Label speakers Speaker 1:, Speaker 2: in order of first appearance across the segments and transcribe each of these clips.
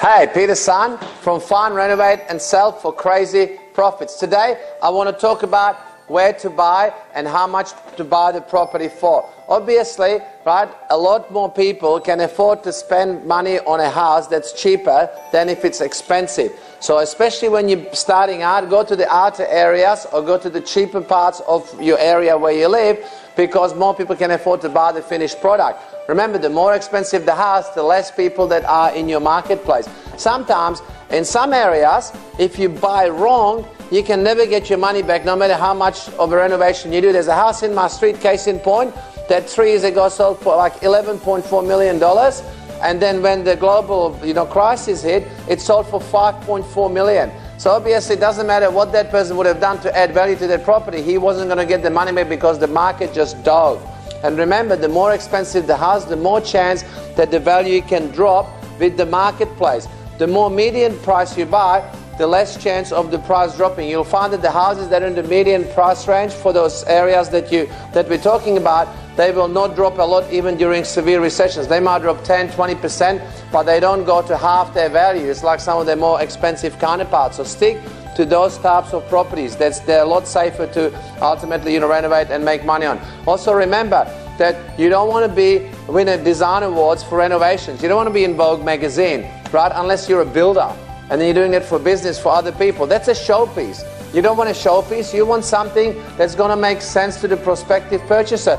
Speaker 1: Hey, Peter San from Find, Renovate and Sell for Crazy Profits. Today I want to talk about where to buy and how much to buy the property for. Obviously, right, a lot more people can afford to spend money on a house that's cheaper than if it's expensive. So especially when you're starting out, go to the outer areas or go to the cheaper parts of your area where you live, because more people can afford to buy the finished product. Remember, the more expensive the house, the less people that are in your marketplace. Sometimes, in some areas, if you buy wrong, you can never get your money back, no matter how much of a renovation you do. There's a house in my street, case in point, that 3 years ago sold for like $11.4 million. And then when the global crisis hit, it sold for $5.4 million. So obviously it doesn't matter what that person would have done to add value to that property. He wasn't going to get the money back because the market just dove. And remember, the more expensive the house, the more chance that the value can drop with the marketplace. The more median price you buy, the less chance of the price dropping. You'll find that the houses that are in the median price range for those areas that we're talking about, they will not drop a lot even during severe recessions. They might drop 10-20%, but they don't go to half their value. It's like some of their more expensive counterparts. So stick to those types of properties. They're a lot safer to ultimately renovate and make money on. Also remember that you don't want to win a design awards for renovations. You don't want to be in Vogue magazine, right? Unless you're a builder and then you're doing it for business for other people. That's a showpiece. You don't want a showpiece. You want something that's going to make sense to the prospective purchaser.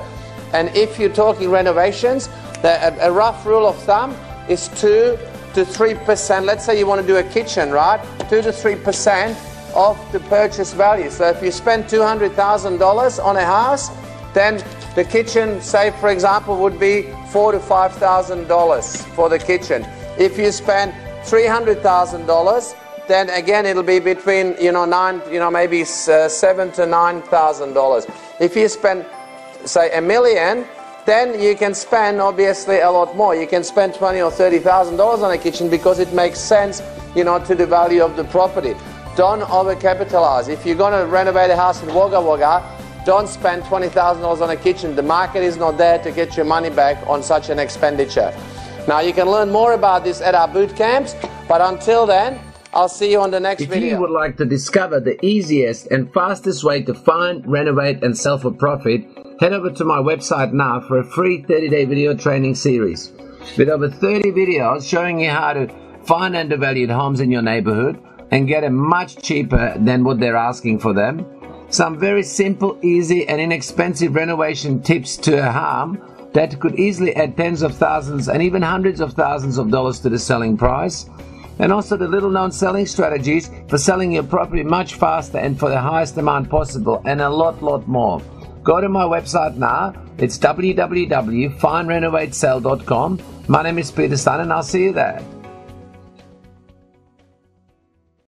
Speaker 1: And if you're talking renovations, a rough rule of thumb is 2 to 3%. Let's say you want to do a kitchen, right? 2 to 3% of the purchase value. So if you spend $200,000 on a house, then the kitchen, say for example, would be $4,000 to $5,000 for the kitchen. If you spend $300,000, then again it'll be between maybe $7,000 to $9,000. If you spend say $1 million, then you can spend obviously a lot more. You can spend $20,000 or $30,000 on a kitchen because it makes sense, to the value of the property. Don't overcapitalize. If you're going to renovate a house in Wagga Wagga, don't spend $20,000 on a kitchen. The market is not there to get your money back on such an expenditure. Now you can learn more about this at our boot camps, but until then, I'll see you on the next video. If you would like to discover the easiest and fastest way to find, renovate and sell for profit, head over to my website now for a free 30-day video training series. With over 30 videos showing you how to find undervalued homes in your neighborhood and get them much cheaper than what they're asking for them. Some very simple, easy and inexpensive renovation tips to a home that could easily add tens of thousands and even hundreds of thousands of dollars to the selling price. And also the little known selling strategies for selling your property much faster and for the highest amount possible, and a lot more. Go to my website now. It's www.findrenovatesell.com. My name is Peter San and I'll see you there.